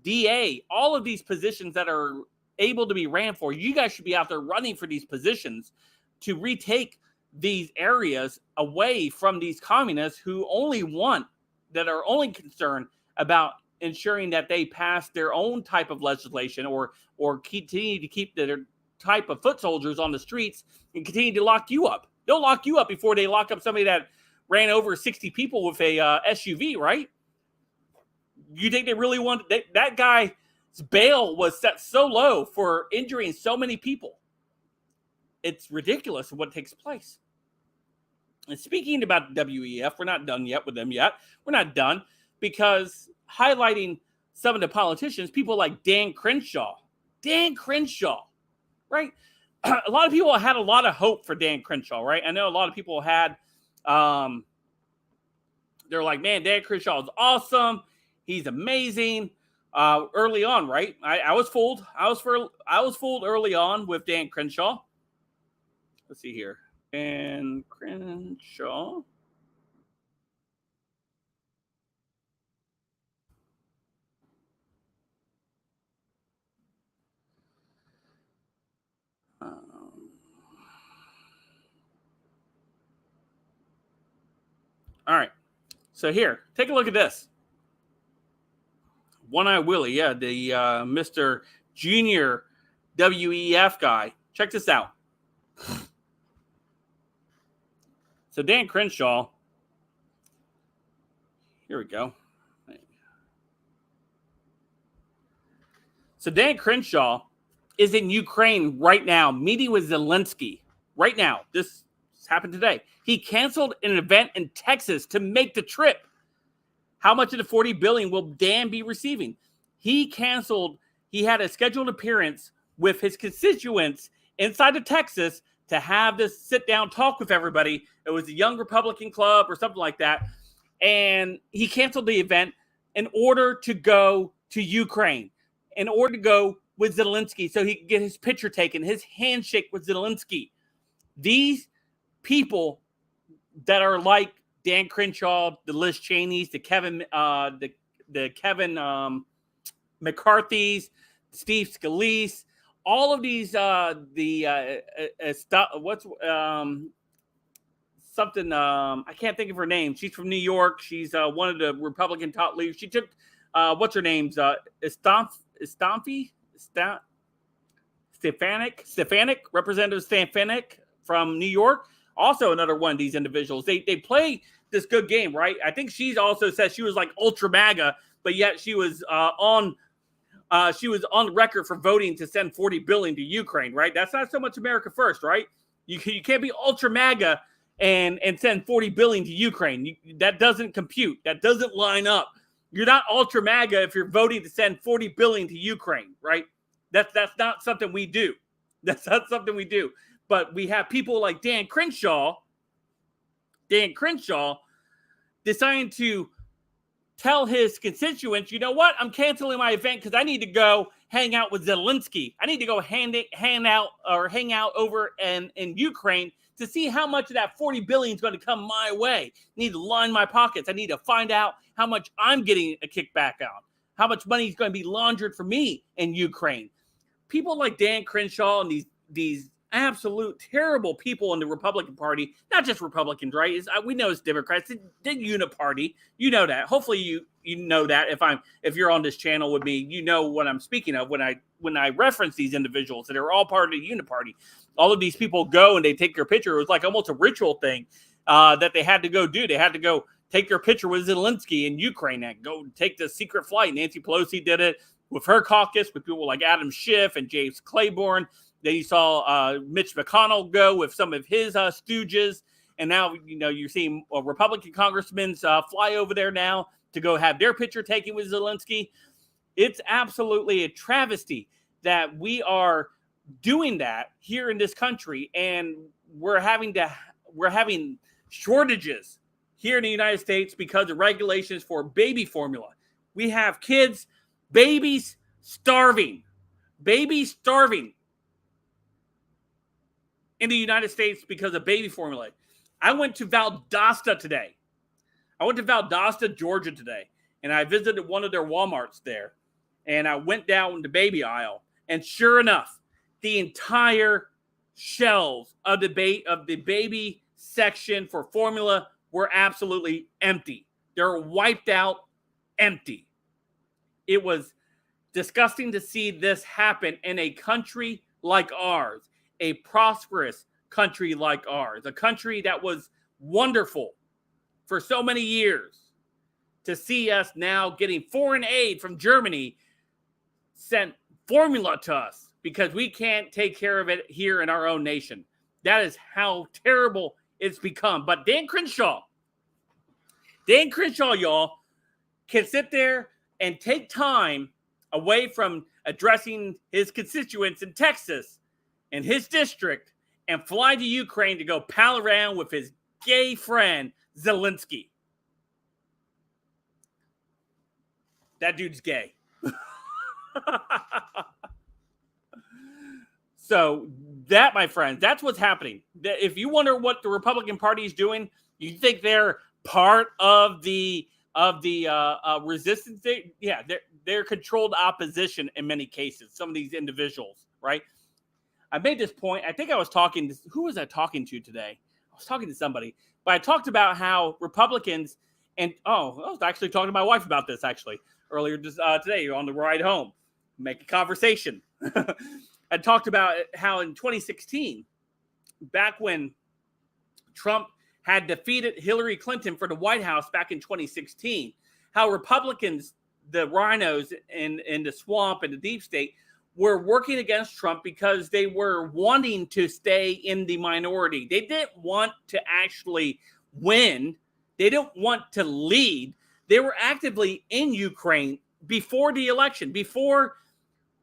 DA, all of these positions that are able to be ran for, you guys should be out there running for these positions to retake these areas away from these communists who are only concerned about ensuring that they pass their own type of legislation or continue to keep their type of foot soldiers on the streets and continue to lock you up. They'll lock you up before they lock up somebody that ran over 60 people with a SUV, right? You think they really want that guy's bail was set so low for injuring so many people? It's ridiculous what takes place. And speaking about WEF, we're not done yet with them yet. We're not done because highlighting some of the politicians, people like Dan Crenshaw, right? A lot of people had a lot of hope for Dan Crenshaw, right? I know a lot of people had They're like, man, Dan Crenshaw is awesome. He's amazing. Early on, right? I was fooled. I was fooled early on with Dan Crenshaw. Let's see here. Dan Crenshaw. All right. So here, take a look at this. One Eye Willie, yeah, the Mr. Junior WEF guy. Check this out. So Dan Crenshaw, here we go. So Dan Crenshaw is in Ukraine right now, meeting with Zelensky. Right now, this happened today. He canceled an event in Texas to make the trip. How much of the $40 billion will Dan be receiving? He had a scheduled appearance with his constituents inside of Texas to have this sit-down talk with everybody. It was a Young Republican Club or something like that. And he canceled the event in order to go to Ukraine, in order to go with Zelensky so he could get his picture taken, his handshake with Zelensky. These people that are like Dan Crenshaw, the Liz Cheneys, the Kevin McCarthy's, Steve Scalise, all of these I can't think of her name. She's from New York. She's one of the Republican top leaders. She took what's her name's Stefanik, Representative Stefanik from New York. Also another one of these individuals. They play this good game, right? I think she's also said she was like ultra MAGA, but yet she was on the record for voting to send $40 billion to Ukraine, right? That's not so much America first, right? You can't be ultra MAGA and send $40 billion to Ukraine. That doesn't compute. That doesn't line up. You're not ultra MAGA if you're voting to send $40 billion to Ukraine, right? That's not something we do. That's not something we do. But we have people like Dan Crenshaw deciding to tell his constituents, you know what? I'm canceling my event because I need to go hang out with Zelensky. I need to go hang out over in Ukraine to see how much of that $40 billion is going to come my way. I need to line my pockets. I need to find out how much I'm getting a kickback on, how much money is going to be laundered for me in Ukraine. People like Dan Crenshaw and these absolute terrible people in the Republican Party, not just Republicans, right? We know it's Democrats. The Uniparty, you know that. Hopefully you know that if you're on this channel with me, you know what I'm speaking of when I reference these individuals that are all part of the Uniparty. All of these people go and they take their picture. It was like almost a ritual thing that they had to go do. They had to go take their picture with Zelensky in Ukraine and go take the secret flight. Nancy Pelosi did it with her caucus, with people like Adam Schiff and James Claiborne. Then you saw Mitch McConnell go with some of his stooges. And now, you're seeing Republican congressmen fly over there now to go have their picture taken with Zelensky. It's absolutely a travesty that we are doing that here in this country. And we're having shortages here in the United States because of regulations for baby formula. We have babies starving in the United States because of baby formula. I went to Valdosta today. I went to Valdosta, Georgia today, and I visited one of their Walmarts there. And I went down the baby aisle, and sure enough, the entire shelves of the baby section for formula were absolutely empty. They're wiped out, empty. It was disgusting to see this happen in a country like ours. A prosperous country like ours, a country that was wonderful for so many years, to see us now getting foreign aid from Germany sent formula to us because we can't take care of it here in our own nation. That is how terrible it's become. But Dan Crenshaw, y'all, can sit there and take time away from addressing his constituents in Texas in his district and fly to Ukraine to go pal around with his gay friend Zelensky. That dude's gay. So that, my friends, that's what's happening. If you wonder what the Republican Party is doing, you think they're part of the resistance? They're controlled opposition in many cases. Some of these individuals, right? I made this point. I think I was talking to, who was I talking to today? I was talking to somebody, but I talked about how Republicans I was actually talking to my wife about this actually earlier today on the ride home. Make a conversation. I talked about how in 2016, back when Trump had defeated Hillary Clinton for the White House back in 2016, how Republicans, the rhinos in the swamp and the deep state, were working against Trump because they were wanting to stay in the minority. They didn't want to actually win. They didn't want to lead. They were actively in Ukraine before the election. Before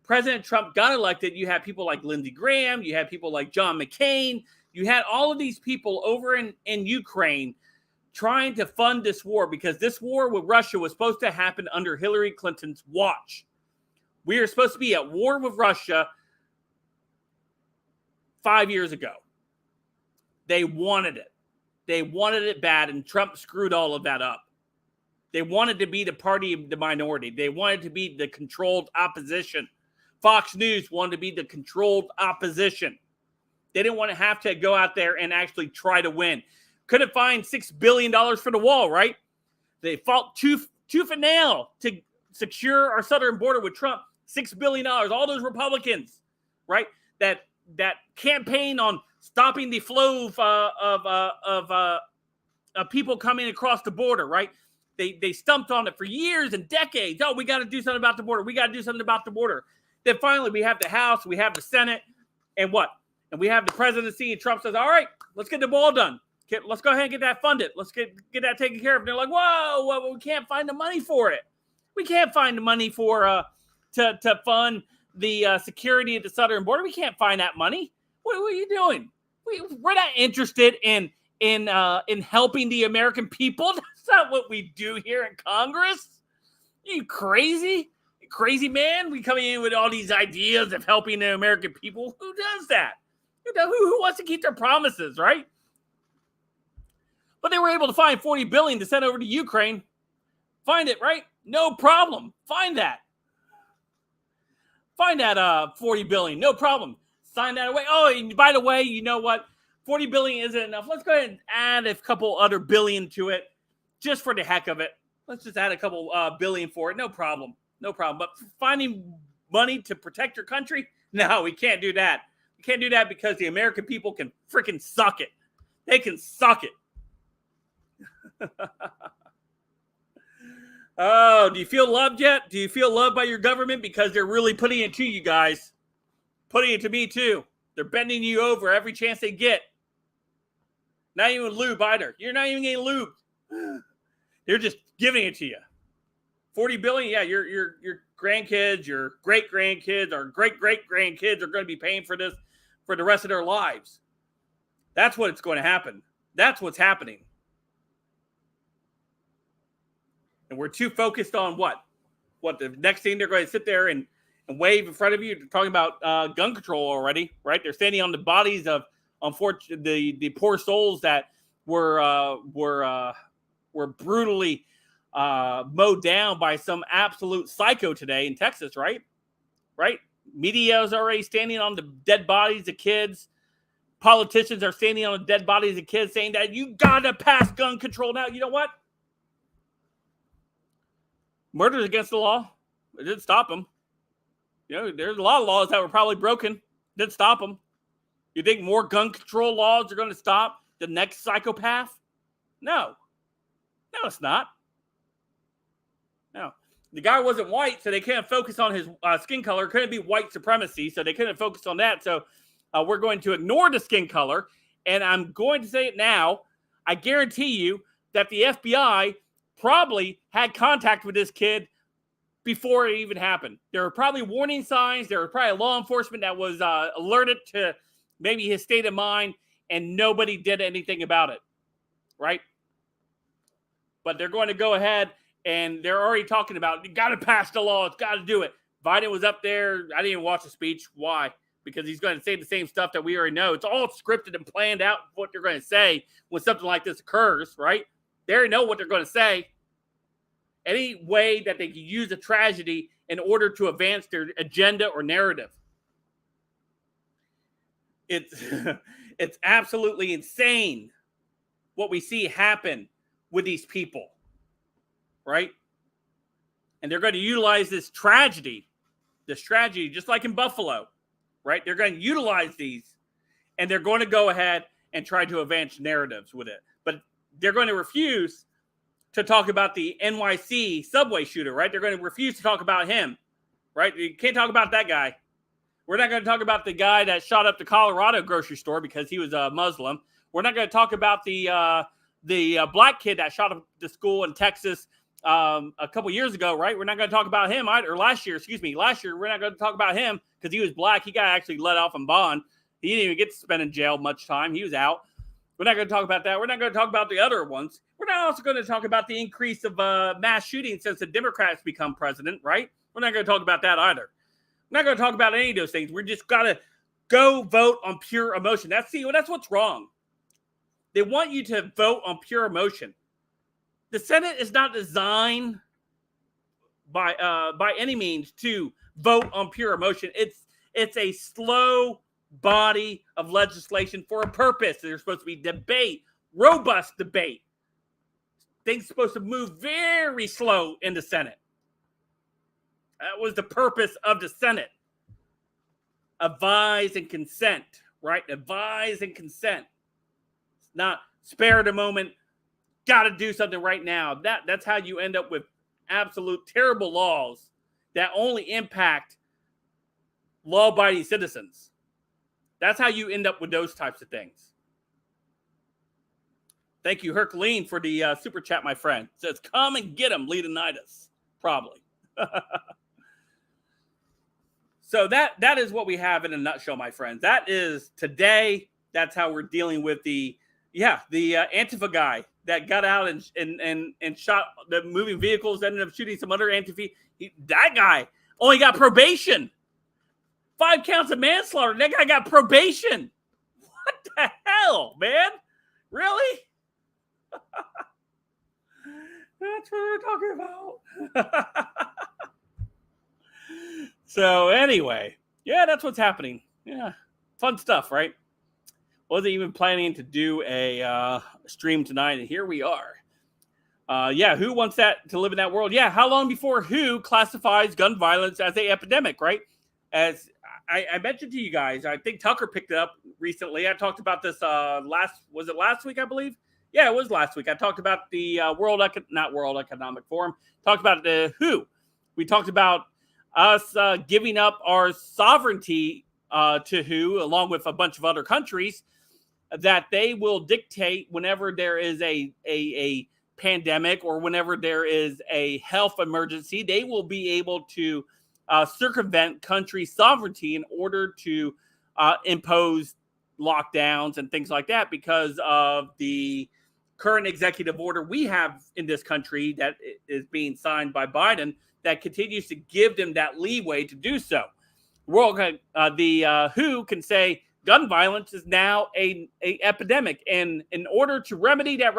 President Trump got elected, you had people like Lindsey Graham, you had people like John McCain, you had all of these people over in Ukraine trying to fund this war because this war with Russia was supposed to happen under Hillary Clinton's watch. We are supposed to be at war with Russia 5 years ago. They wanted it. They wanted it bad, and Trump screwed all of that up. They wanted to be the party of the minority. They wanted to be the controlled opposition. Fox News wanted to be the controlled opposition. They didn't want to have to go out there and actually try to win. Couldn't find $6 billion for the wall, right? They fought tooth and nail to secure our southern border with Trump. $6 billion. All those Republicans, right? That campaign on stopping the flow of people coming across the border, right? They stumped on it for years and decades. Oh, we got to do something about the border. We got to do something about the border. Then finally, we have the House, we have the Senate, and what? And we have the presidency, and Trump says, all right, let's get the ball done. Let's go ahead and get that funded. Let's get that taken care of. And they're like, whoa, we can't find the money for it. We can't find the money for to fund the security at the southern border. We can't find that money. What are you doing? We're not interested in helping the American people. That's not what we do here in Congress. You crazy? Crazy man? We coming in with all these ideas of helping the American people. Who does that? Who wants to keep their promises, right? But they were able to find $40 billion to send over to Ukraine. Find it, right? No problem. Find that. Find that $40 billion. No problem. Sign that away. Oh, and by the way, you know what? $40 billion isn't enough. Let's go ahead and add a couple other billion to it just for the heck of it. Let's just add a couple billion for it. No problem. No problem. But finding money to protect your country? No, we can't do that. We can't do that because the American people can freaking suck it. They can suck it. Oh, do you feel loved yet? Do you feel loved by your government? Because they're really putting it to you guys. Putting it to me too. They're bending you over every chance they get. Not even lube either. You're not even getting lubed. They're just giving it to you. $40 billion, yeah, your grandkids, your great-grandkids, or great-great-grandkids are going to be paying for this for the rest of their lives. That's what's going to happen. That's what's happening. And we're too focused on what? What, the next thing they're going to sit there and wave in front of you? They're talking about gun control already, right? They're standing on the bodies of, unfortunately, the poor souls that were brutally mowed down by some absolute psycho today in Texas, right? Right? Media is already standing on the dead bodies of kids. Politicians are standing on the dead bodies of kids saying that you got to pass gun control now. You know what? Murder is against the law. It didn't stop them. You know, there's a lot of laws that were probably broken. Didn't stop them. You think more gun control laws are going to stop the next psychopath? No. No, it's not. No. The guy wasn't white, so they can't focus on his skin color. It couldn't be white supremacy, so they couldn't focus on that. So we're going to ignore the skin color, and I'm going to say it now. I guarantee you that the FBI probably had contact with this kid before it even happened. There were probably warning signs. There was probably law enforcement that was alerted to maybe his state of mind, and nobody did anything about it, right? But they're going to go ahead And they're already talking about, you got to pass the law. It's got to do it. Biden was up there. I didn't even watch the speech. Why? Because he's going to say the same stuff that we already know. It's all scripted and planned out what they're going to say when something like this occurs, right? They already know what they're going to say. Any way that they can use a tragedy in order to advance their agenda or narrative. It's absolutely insane what we see happen with these people, right? And they're going to utilize this tragedy, just like in Buffalo, right? They're going to utilize these, and they're going to go ahead and try to advance narratives with it. But they're going to refuse to talk about the NYC subway shooter, right? They're going to refuse to talk about him, right? You can't talk about that guy. We're not going to talk about the guy that shot up the Colorado grocery store because he was a Muslim. We're not going to talk about the black kid that shot up the school in Texas a couple years ago, right? We're not going to talk about him either. Last year, we're not going to talk about him because he was black. He got actually let off in bond. He didn't even get to spend in jail much time. He was out. We're not going to talk about that. We're not going to talk about the other ones. We're not also going to talk about the increase of mass shootings since the Democrats become president, right? We're not going to talk about that either. We're not going to talk about any of those things. We're just got to go vote on pure emotion. That's what's wrong. They want you to vote on pure emotion. The Senate is not designed by any means to vote on pure emotion. It's a slow body of legislation for a purpose. There's supposed to be debate, robust debate. Things supposed to move very slow in the Senate. That was the purpose of the Senate. Advise and consent, right? Advise and consent. Not spare the moment. Got to do something right now. That's how you end up with absolute terrible laws that only impact law-abiding citizens. That's how you end up with those types of things. Thank you, Herculean, for the super chat, my friend. It says, come and get him, Leonidas. Probably. So that is what we have in a nutshell, my friends. That is today. That's how we're dealing with the Antifa guy that got out and shot the moving vehicles, ended up shooting some other Antifa. That guy only got probation. 5 counts of manslaughter. That guy got probation. What the hell, man? Really? That's what we're talking about. So anyway, yeah, that's what's happening. Yeah, fun stuff, right? Wasn't even planning to do a stream tonight, and here we are. Who wants that to live in that world? Yeah, how long before who classifies gun violence as an epidemic, right? As I mentioned to you guys, I think Tucker picked it up recently. I talked about this last week, I believe? Yeah, it was last week. I talked about the World Economic Forum. Talked about the WHO. We talked about us giving up our sovereignty to WHO, along with a bunch of other countries, that they will dictate whenever there is a pandemic or whenever there is a health emergency. They will be able to circumvent country sovereignty in order to impose lockdowns and things like that because of the current executive order we have in this country that is being signed by Biden that continues to give them that leeway to do so. The WHO can say gun violence is now a epidemic, and in order to remedy that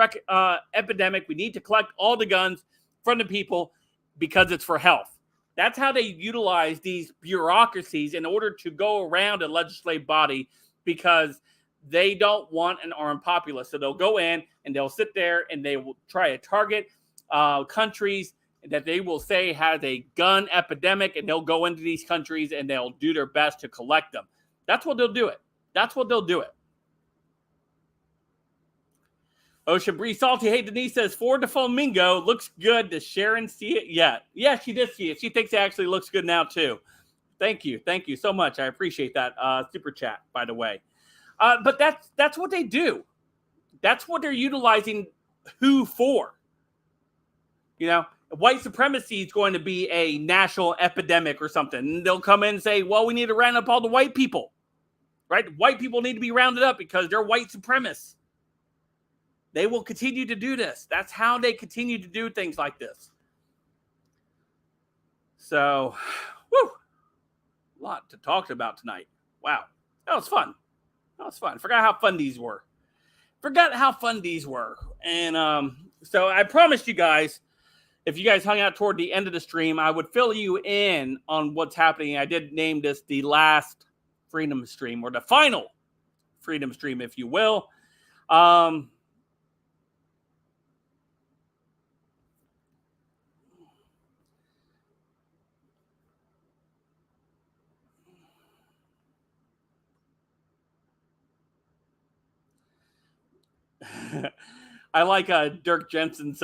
epidemic, we need to collect all the guns from the people because it's for health. That's how they utilize these bureaucracies in order to go around a legislative body because they don't want an armed populace. So they'll go in and they'll sit there and they will try to target countries that they will say has a gun epidemic, and they'll go into these countries and they'll do their best to collect them. That's what they'll do it. Ocean Breeze Salty. Hey, Denise says, Ford to Flamingo looks good. Does Sharon see it yet? Yeah, she did see it. She thinks it actually looks good now, too. Thank you so much. I appreciate that super chat, by the way. But that's what they do. That's what they're utilizing WHO for. You know, white supremacy is going to be a national epidemic or something. And they'll come in and say, well, we need to round up all the white people. Right? White people need to be rounded up because they're white supremacists. They will continue to do this. That's how they continue to do things like this. So, whew, a lot to talk about tonight. Wow, that was fun. Forgot how fun these were. And so I promised you guys, if you guys hung out toward the end of the stream, I would fill you in on what's happening. I did name this the last Freedom Stream, or the final Freedom Stream, if you will. I like Dirk Jensen's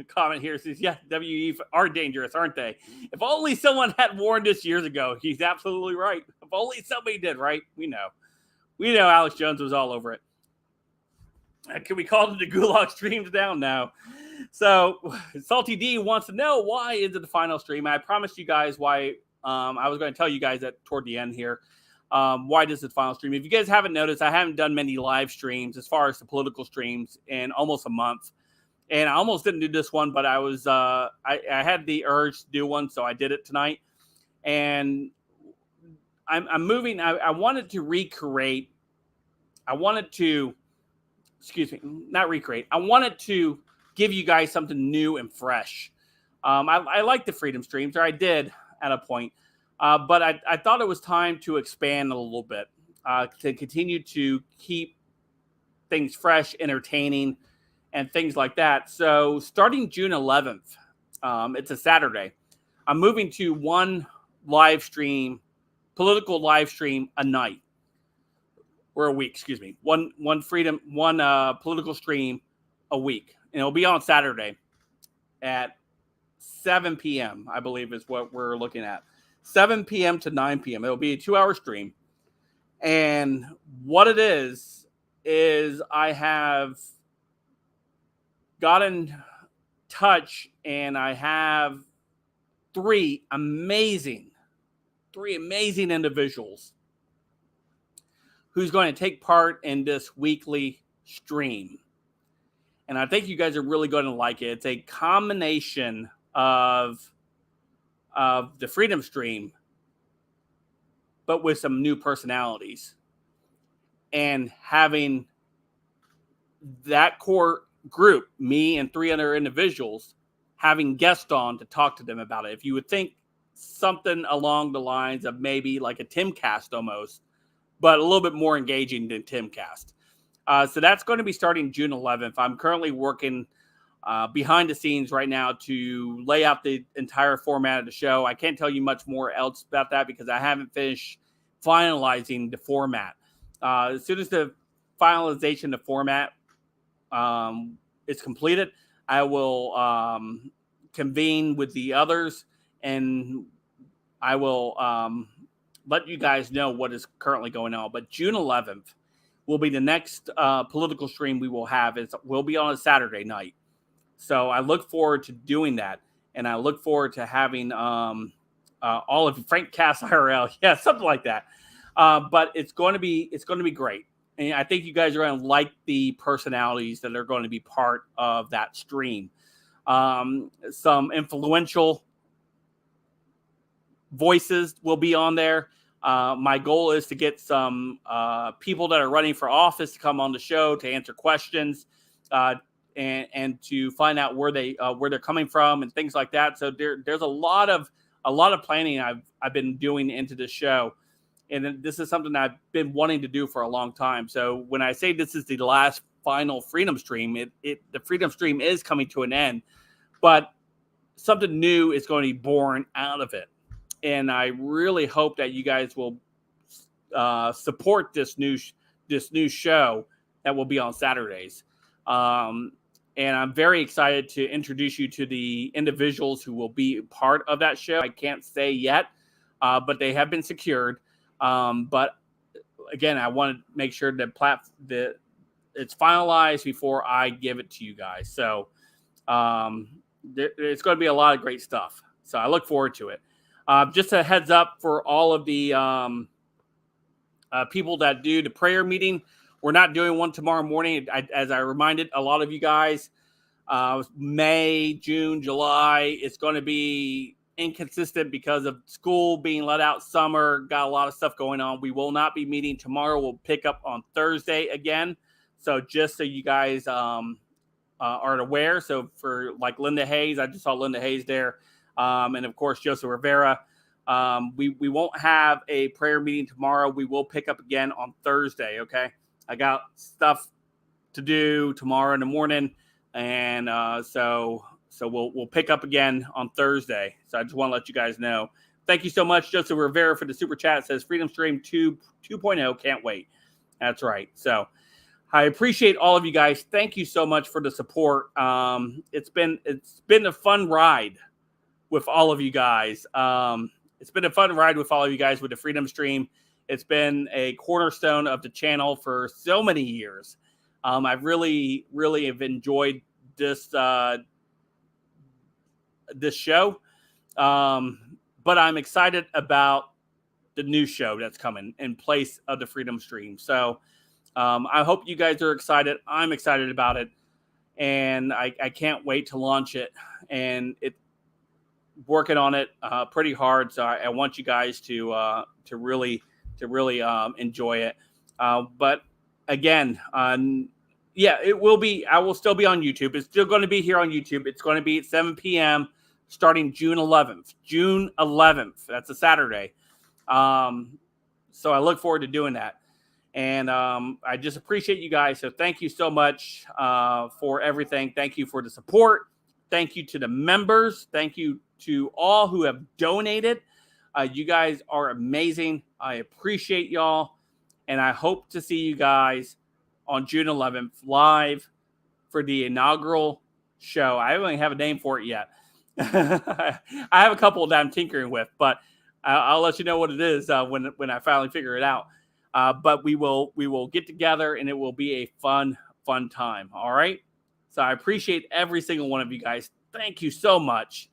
comment here. It says, yeah, WE are dangerous, aren't they? If only someone had warned us years ago. He's absolutely right. If only somebody did, right? We know Alex Jones was all over it. Can we call it the Gulag streams down now? So Salty D wants to know, why is it the final stream? I promised you guys why. I was going to tell you guys that toward the end here. Why does it final stream? If you guys haven't noticed, I haven't done many live streams as far as the political streams in almost a month. And I almost didn't do this one, but I was I had the urge to do one, so I did it tonight. And I'm moving. I wanted to recreate. I wanted to give you guys something new and fresh. I like the Freedom Streams, or I did at a point. But I thought it was time to expand a little bit, to continue to keep things fresh, entertaining, and things like that. So starting June 11th, it's a Saturday, I'm moving to one live stream, political live stream a night, or a week, excuse me. One political stream a week. And it'll be on Saturday at 7 p.m., I believe is what we're looking at. 7 p.m. to 9 p.m. It'll be a 2-hour stream. And what it is I have got in touch, and I have three amazing individuals who's going to take part in this weekly stream. And I think you guys are really going to like it. It's a combination of the Freedom Stream, but with some new personalities, and having that core group, me and 3 other individuals, having guests on to talk to them about it. If you would think something along the lines of maybe like a Timcast almost, but a little bit more engaging than Timcast. So that's going to be starting June 11th. I'm currently working behind the scenes right now to lay out the entire format of the show. I can't tell you much more else about that because I haven't finished finalizing the format. As soon as the finalization of the format is completed, I will convene with the others, and I will let you guys know what is currently going on. But June 11th will be the next political stream we will have. We'll be on a Saturday night. So I look forward to doing that, and I look forward to having all of Frank Cass IRL, yeah, something like that. But it's going to be great, and I think you guys are going to like the personalities that are going to be part of that stream. Some influential voices will be on there. My goal is to get some people that are running for office to come on the show to answer questions. And to find out where they're coming from and things like that. So there's a lot of planning I've been doing into the show, and this is something I've been wanting to do for a long time. So when I say this is the last final Freedom Stream, the Freedom Stream is coming to an end, but something new is going to be born out of it, and I really hope that you guys will support this new show that will be on Saturdays. And I'm very excited to introduce you to the individuals who will be part of that show. I can't say yet, but they have been secured. But again, I want to make sure that it's finalized before I give it to you guys. So it's going to be a lot of great stuff. So I look forward to it. Just a heads up for all of the people that do the prayer meeting. We're not doing one tomorrow morning. As I reminded a lot of you guys, May, June, July, it's going to be inconsistent because of school being let out, summer, got a lot of stuff going on. We will not be meeting tomorrow. We'll pick up on Thursday again. So just so you guys are aware. So for like Linda Hayes, I just saw Linda Hayes there. And of course, Joseph Rivera. We won't have a prayer meeting tomorrow. We will pick up again on Thursday. Okay. I got stuff to do tomorrow in the morning. And so we'll pick up again on Thursday. So I just want to let you guys know. Thank you so much, Joseph Rivera, for the super chat. It says Freedom Stream 2.0. Can't wait. That's right. So I appreciate all of you guys. Thank you so much for the support. It's been a fun ride with all of you guys. It's been a fun ride with all of you guys with the Freedom Stream. It's been a cornerstone of the channel for so many years. I've really, really have enjoyed this show. But I'm excited about the new show that's coming in place of the Freedom Stream. So I hope you guys are excited. I'm excited about it. And I can't wait to launch it. And it working on it pretty hard. So I want you guys to really enjoy it. But again, it will be. I will still be on YouTube. It's still going to be here on YouTube. It's going to be at 7 p.m. starting June 11th. June 11th. That's a Saturday. So I look forward to doing that. And I just appreciate you guys. So thank you so much for everything. Thank you for the support. Thank you to the members. Thank you to all who have donated. You guys are amazing. I appreciate y'all. And I hope to see you guys on June 11th live for the inaugural show. I don't even have a name for it yet. I have a couple that I'm tinkering with, but I'll let you know what it is when I finally figure it out. But we will get together and it will be a fun time. All right. So I appreciate every single one of you guys. Thank you so much.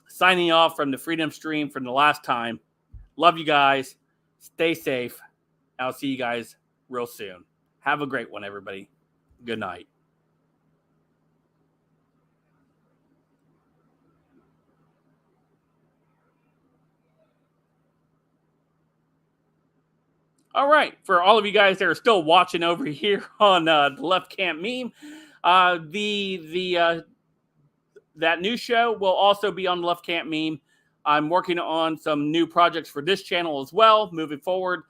Signing off from the Freedom Stream from the last time. Love you guys. Stay safe. I'll see you guys real soon. Have a great one, everybody. Good night. All right, for all of you guys that are still watching over here on the Left Camp Meme, that new show will also be on the Left Camp Meme. I'm working on some new projects for this channel as well, moving forward.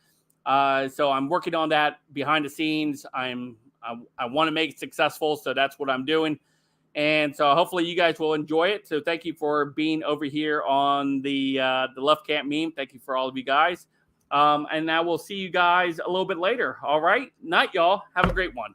So I'm working on that behind the scenes. I want to make it successful, so that's what I'm doing. And so hopefully you guys will enjoy it. So thank you for being over here on the Left Camp Meme. Thank you for all of you guys. And I will see you guys a little bit later. All right. Night, y'all. Have a great one.